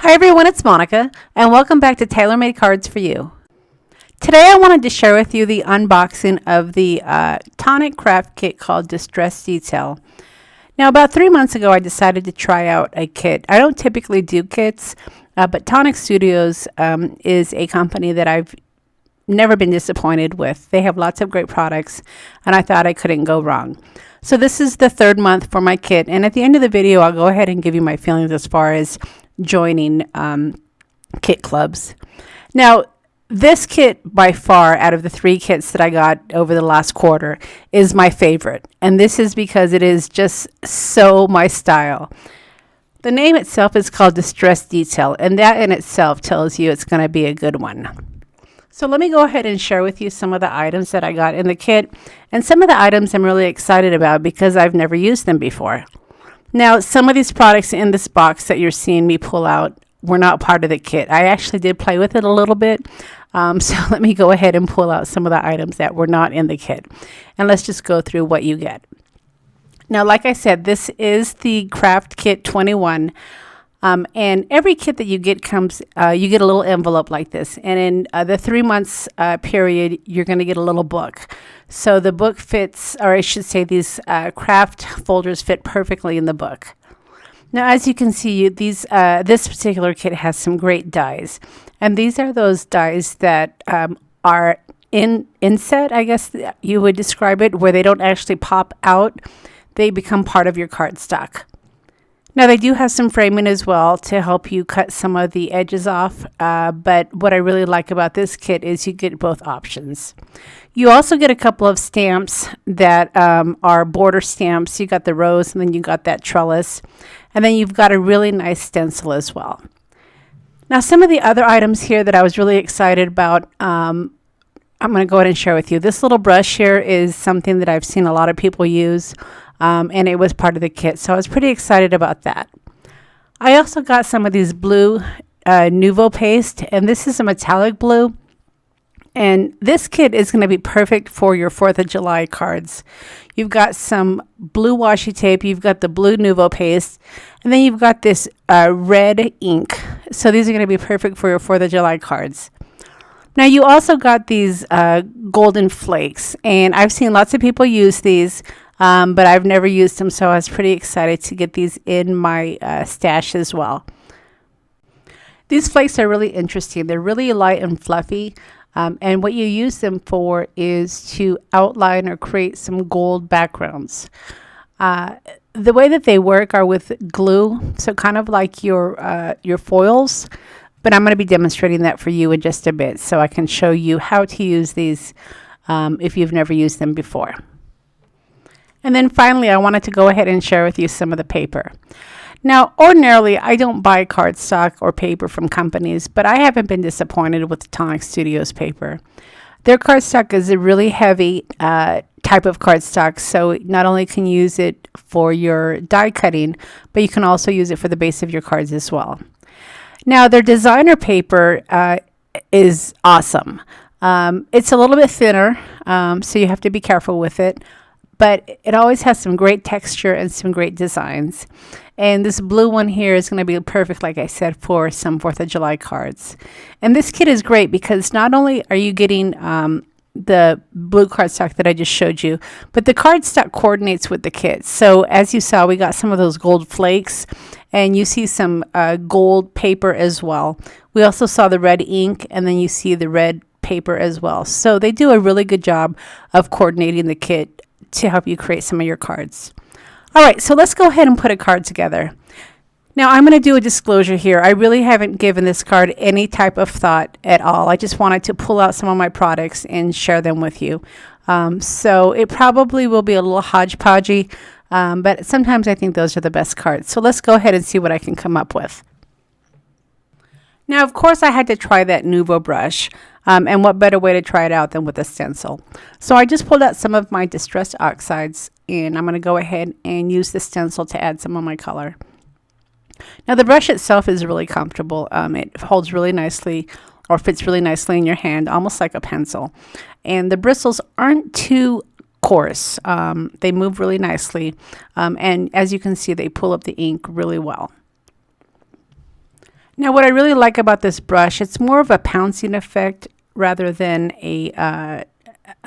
Hi everyone, it's Monica, and welcome back to Tailor-Made Cards for You. Today I wanted to share with you the unboxing of the Tonic craft kit called Distress Detail. Now about 3 months ago I decided to try out a kit. I don't typically do kits, but Tonic Studios is a company that I've never been disappointed with. They have lots of great products, and I thought I couldn't go wrong. So this is the third month for my kit, and at the end of the video I'll go ahead and give you my feelings as far as joining kit clubs. Now this kit by far out of the 3 kits that I got over the last quarter is my favorite, and this is because it is just so my style. The name itself is called Distress Detail, and that in itself tells you it's going to be a good one. So let me go ahead and share with you some of the items that I got in the kit, and some of the items I'm really excited about because I've never used them before. Now, some of these products in this box that you're seeing me pull out were not part of the kit. I actually did play with it a little bit. So let me go ahead and pull out some of the items that were not in the kit. And let's just go through what you get. Now, like I said, this is the Craft Kit 21. And every kit that you get comes, you get a little envelope like this. And in the 3 months period, you're going to get a little book. So the book fits, or I should say these craft folders fit perfectly in the book. Now, as you can see, this particular kit has some great dies. And these are those dies that are inset, I guess you would describe it, where they don't actually pop out. They become part of your cardstock. Now, they do have some framing as well to help you cut some of the edges off, but what I really like about this kit is you get both options. You also get a couple of stamps that are border stamps. You got the rose, and then you got that trellis, and then you've got a really nice stencil as well. Now, some of the other items here that I was really excited about, I'm going to go ahead and share with you. This little brush here is something that I've seen a lot of people use. And it was part of the kit, so I was pretty excited about that. I also got some of these blue Nuvo paste, and this is a metallic blue. And this kit is going to be perfect for your 4th of July cards. You've got some blue washi tape, you've got the blue Nuvo paste, and then you've got this red ink. So these are going to be perfect for your 4th of July cards. Now you also got these golden flakes, and I've seen lots of people use these. But I've never used them, so I was pretty excited to get these in my stash as well. These flakes are really interesting. They're really light and fluffy, and what you use them for is to outline or create some gold backgrounds. The way that they work are with glue, so kind of like your foils, but I'm going to be demonstrating that for you in just a bit so I can show you how to use these if you've never used them before. And then finally, I wanted to go ahead and share with you some of the paper. Now, ordinarily, I don't buy cardstock or paper from companies, but I haven't been disappointed with the Tonic Studios paper. Their cardstock is a really heavy type of cardstock, so not only can you use it for your die cutting, but you can also use it for the base of your cards as well. Now, their designer paper is awesome. It's a little bit thinner, so you have to be careful with it. But it always has some great texture and some great designs. And this blue one here is going to be perfect, like I said, for some 4th of July cards. And this kit is great because not only are you getting the blue cardstock that I just showed you, but the cardstock coordinates with the kit. So as you saw, we got some of those gold flakes, and you see some gold paper as well. We also saw the red ink, and then you see the red paper as well. So they do a really good job of coordinating the kit to help you create some of your cards. All right, so let's go ahead and put a card together. Now, I'm going to do a disclosure here. I really haven't given this card any type of thought at all. I just wanted to pull out some of my products and share them with you. So it probably will be a little hodgepodgey, but sometimes I think those are the best cards. So let's go ahead and see what I can come up with. Now, of course, I had to try that Nuvo brush, and what better way to try it out than with a stencil. So I just pulled out some of my distressed oxides, and I'm going to go ahead and use the stencil to add some of my color. Now, the brush itself is really comfortable. It holds really nicely, or fits really nicely in your hand, almost like a pencil. And the bristles aren't too coarse. They move really nicely, and as you can see, they pull up the ink really well. Now, what I really like about this brush, it's more of a pouncing effect rather than a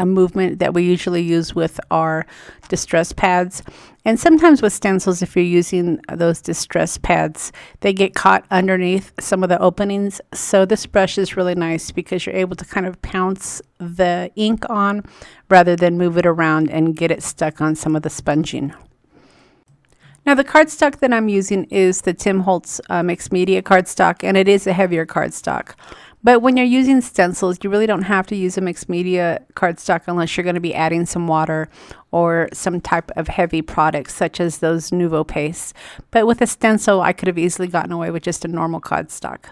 movement that we usually use with our distress pads. And sometimes with stencils, if you're using those distress pads, they get caught underneath some of the openings. So this brush is really nice because you're able to kind of pounce the ink on rather than move it around and get it stuck on some of the sponging. Now the cardstock that I'm using is the Tim Holtz mixed media cardstock, and it is a heavier cardstock. But when you're using stencils, you really don't have to use a mixed media cardstock unless you're going to be adding some water or some type of heavy products such as those Nuvo pastes. But with a stencil, I could have easily gotten away with just a normal cardstock.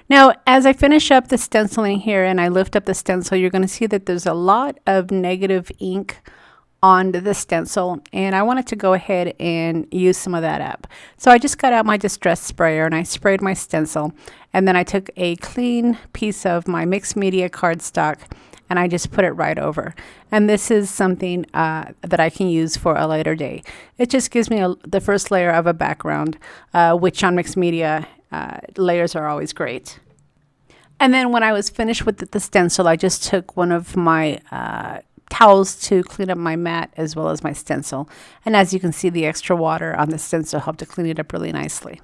Now, as I finish up the stenciling here and I lift up the stencil, you're going to see that there's a lot of negative ink on the stencil, and I wanted to go ahead and use some of that up. So I just got out my distress sprayer and I sprayed my stencil, and then I took a clean piece of my mixed media cardstock and I just put it right over. And this is something that I can use for a later day. It just gives me the first layer of a background, which on mixed media layers are always great. And then when I was finished with the stencil, I just took one of my towels to clean up my mat as well as my stencil. And as you can see, the extra water on the stencil helped to clean it up really nicely.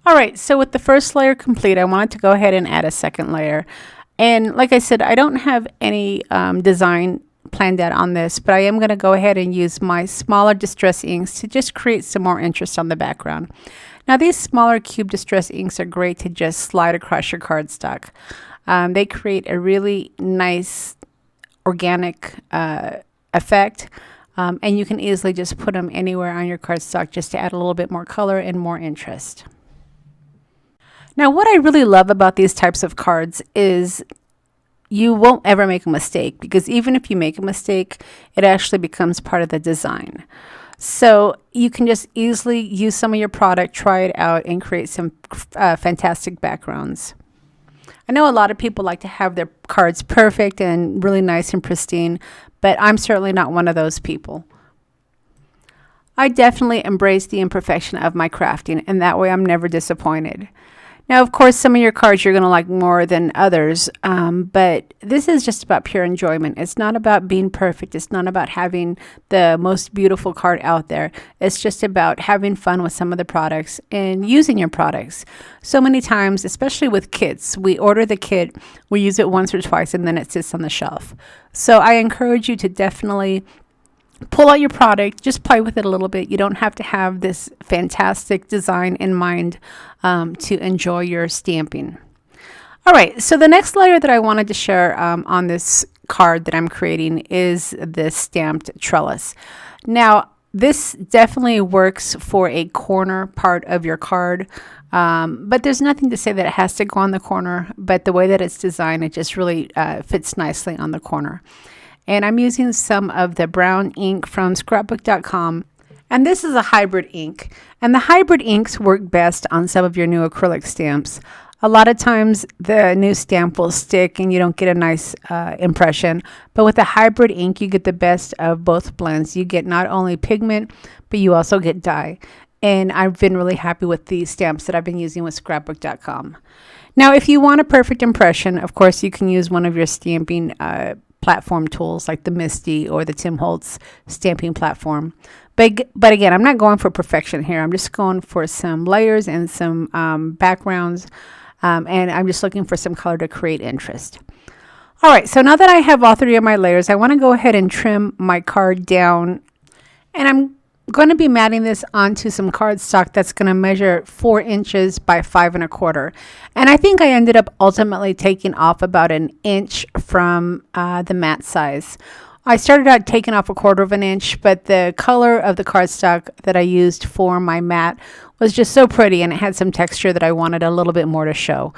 All right, so with the first layer complete, I wanted to go ahead and add a second layer. And like I said, I don't have any design planned out on this, but I am going to go ahead and use my smaller distress inks to just create some more interest on the background. Now these smaller cube distress inks are great to just slide across your cardstock. They create a really nice organic effect, and you can easily just put them anywhere on your cardstock just to add a little bit more color and more interest. Now what I really love about these types of cards is you won't ever make a mistake, because even if you make a mistake, it actually becomes part of the design. So you can just easily use some of your product, try it out, and create some fantastic backgrounds. I know a lot of people like to have their cards perfect and really nice and pristine, but I'm certainly not one of those people. I definitely embrace the imperfection of my crafting, and that way I'm never disappointed. Now, of course, some of your cards you're going to like more than others, but this is just about pure enjoyment. It's not about being perfect. It's not about having the most beautiful card out there. It's just about having fun with some of the products and using your products. So many times, especially with kits, we order the kit, we use it once or twice, and then it sits on the shelf. So I encourage you to definitely pull out your product, just play with it a little bit. You don't have to have this fantastic design in mind to enjoy your stamping. All right, so the next layer that I wanted to share on this card that I'm creating is this stamped trellis. Now, this definitely works for a corner part of your card, but there's nothing to say that it has to go on the corner, but the way that it's designed, it just really fits nicely on the corner. And I'm using some of the brown ink from scrapbook.com. And this is a hybrid ink. And the hybrid inks work best on some of your new acrylic stamps. A lot of times the new stamp will stick and you don't get a nice impression. But with the hybrid ink, you get the best of both blends. You get not only pigment, but you also get dye. And I've been really happy with the stamps that I've been using with scrapbook.com. Now, if you want a perfect impression, of course, you can use one of your stamping platform tools like the Misty or the Tim Holtz stamping platform. But again, I'm not going for perfection here. I'm just going for some layers and some backgrounds, and I'm just looking for some color to create interest. All right, so now that I have all three of my layers, I want to go ahead and trim my card down, and I'm going to be matting this onto some cardstock that's going to measure 4 inches by 5 1/4. And I think I ended up ultimately taking off about 1 inch from the mat size. I started out taking off 1/4 inch, but the color of the cardstock that I used for my mat was just so pretty, and it had some texture that I wanted a little bit more to show.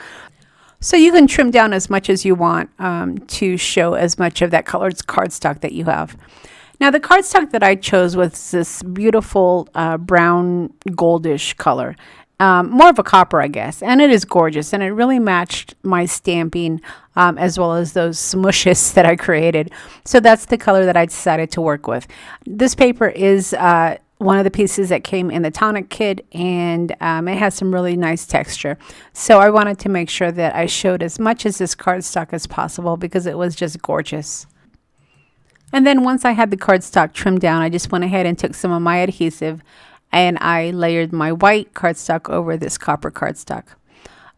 So you can trim down as much as you want to show as much of that colored cardstock that you have. Now the cardstock that I chose was this beautiful brown goldish color, more of a copper, I guess, and it is gorgeous, and it really matched my stamping as well as those smooshes that I created. So that's the color that I decided to work with. This paper is one of the pieces that came in the Tonic kit, and it has some really nice texture. So I wanted to make sure that I showed as much as this cardstock as possible because it was just gorgeous. And then once I had the cardstock trimmed down, I just went ahead and took some of my adhesive and I layered my white cardstock over this copper cardstock.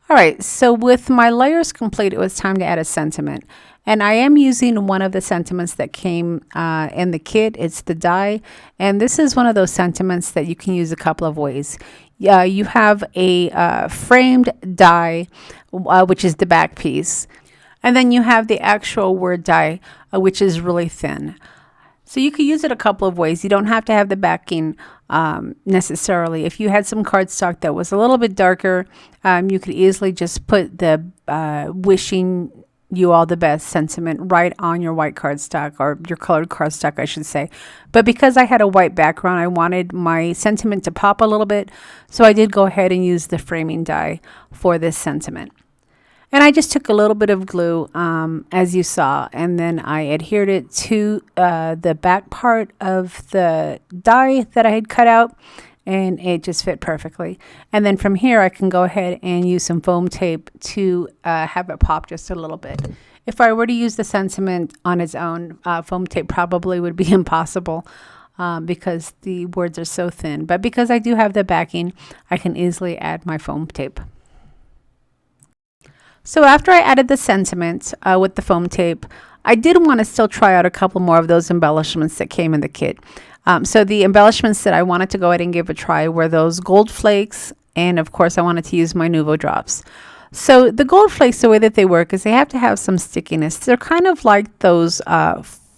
All right, so with my layers complete, it was time to add a sentiment. And I am using one of the sentiments that came in the kit. It's the die. And this is one of those sentiments that you can use a couple of ways. You have a framed die, which is the back piece. And then you have the actual word die, which is really thin. So you could use it a couple of ways. You don't have to have the backing necessarily. If you had some cardstock that was a little bit darker, you could easily just put the wishing you all the best sentiment right on your white cardstock, or your colored cardstock, I should say. But because I had a white background, I wanted my sentiment to pop a little bit. So I did go ahead and use the framing die for this sentiment. And I just took a little bit of glue, as you saw, and then I adhered it to the back part of the die that I had cut out, and it just fit perfectly. And then from here, I can go ahead and use some foam tape to have it pop just a little bit. If I were to use the sentiment on its own, foam tape probably would be impossible because the words are so thin. But because I do have the backing, I can easily add my foam tape. So after I added the sentiment with the foam tape, I did want to still try out a couple more of those embellishments that came in the kit. So the embellishments that I wanted to go ahead and give a try were those gold flakes, and of course I wanted to use my Nuvo drops. So the gold flakes, the way that they work is they have to have some stickiness. They're kind of like those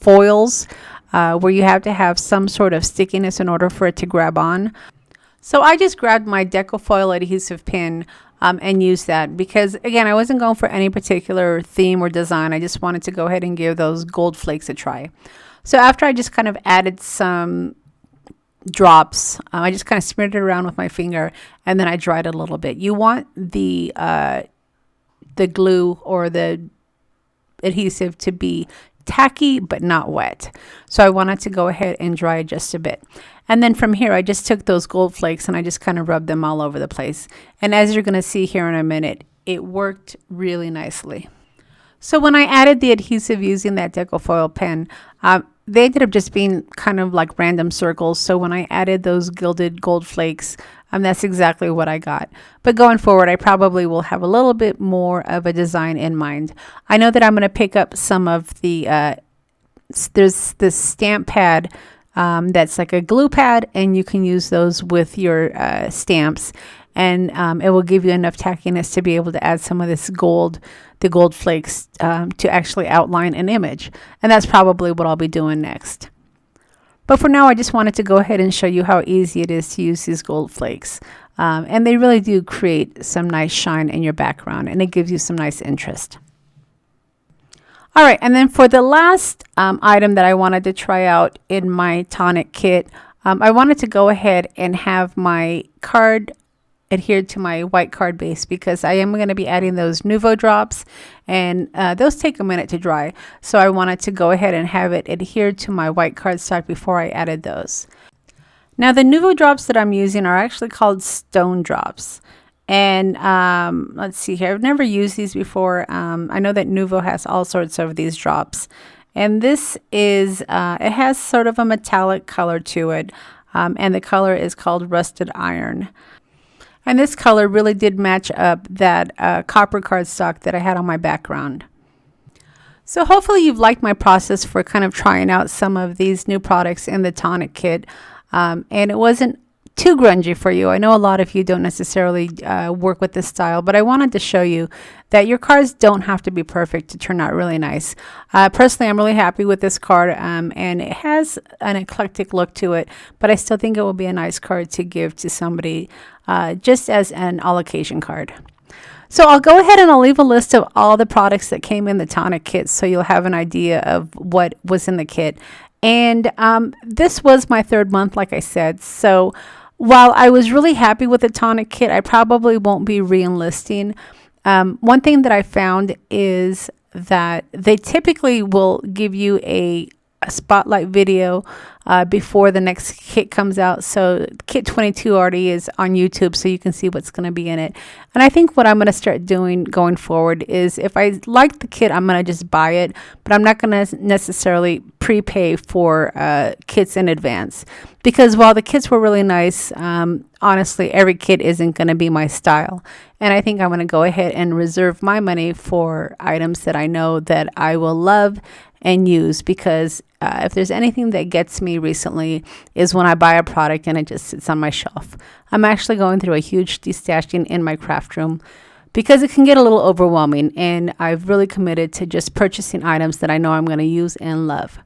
foils where you have to have some sort of stickiness in order for it to grab on. So I just grabbed my Deco Foil adhesive pin and used that because, again, I wasn't going for any particular theme or design. I just wanted to go ahead and give those gold flakes a try. So after I just kind of added some drops, I just kind of smeared it around with my finger, and then I dried it a little bit. You want the glue or the adhesive to be tacky but not wet. So I wanted to go ahead and dry it just a bit. And then from here, I just took those gold flakes and I just kind of rubbed them all over the place. And as you're going to see here in a minute, it worked really nicely. So when I added the adhesive using that Deco Foil pen, they ended up just being kind of like random circles. So when I added those gilded gold flakes, that's exactly what I got. But going forward, I probably will have a little bit more of a design in mind. I know that I'm going to pick up some of the, there's this stamp pad that's like a glue pad, and you can use those with your stamps, and it will give you enough tackiness to be able to add some of this gold, the gold flakes, to actually outline an image. And that's probably what I'll be doing next. But for now, I just wanted to go ahead and show you how easy it is to use these gold flakes. And they really do create some nice shine in your background, and it gives you some nice interest. All right, and then for the last item that I wanted to try out in my Tonic kit, I wanted to go ahead and have my card adhered to my white card base because I am going to be adding those Nuvo drops, and those take a minute to dry. So I wanted to go ahead and have it adhered to my white cardstock before I added those. Now the Nuvo drops that I'm using are actually called stone drops. And let's see here. I've never used these before. I know that Nuvo has all sorts of these drops. And this is, it has sort of a metallic color to it. And the color is called Rusted Iron. And this color really did match up that copper cardstock that I had on my background. So hopefully you've liked my process for kind of trying out some of these new products in the Tonic kit. And it wasn't too grungy for you. I know a lot of you don't necessarily work with this style, but I wanted to show you that your cards don't have to be perfect to turn out really nice. Personally, I'm really happy with this card, and it has an eclectic look to it, but I still think it will be a nice card to give to somebody just as an all occasion card. So I'll go ahead and I'll leave a list of all the products that came in the Tonic kit so you'll have an idea of what was in the kit. And this was my third month, like I said. So while I was really happy with the Tonic kit, I probably won't be re-enlisting. One thing that I found is that they typically will give you a a spotlight video before the next kit comes out. So kit 22 already is on YouTube, so you can see what's going to be in it. And I think what I'm going to start doing going forward is, if I like the kit, I'm going to just buy it, but I'm not going to necessarily prepay for kits in advance, because while the kits were really nice, honestly, every kit isn't going to be my style. And I think I'm going to go ahead and reserve my money for items that I know that I will love and use, because if there's anything that gets me recently is when I buy a product and it just sits on my shelf. I'm actually going through a huge destashing in my craft room, because it can get a little overwhelming, and I've really committed to just purchasing items that I know I'm going to use and love.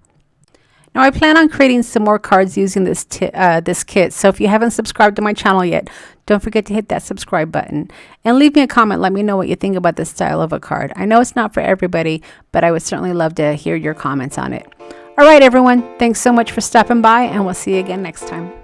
Now, I plan on creating some more cards using this kit, so if you haven't subscribed to my channel yet, don't forget to hit that subscribe button. And leave me a comment. Let me know what you think about this style of a card. I know it's not for everybody, but I would certainly love to hear your comments on it. All right, everyone. Thanks so much for stopping by, and we'll see you again next time.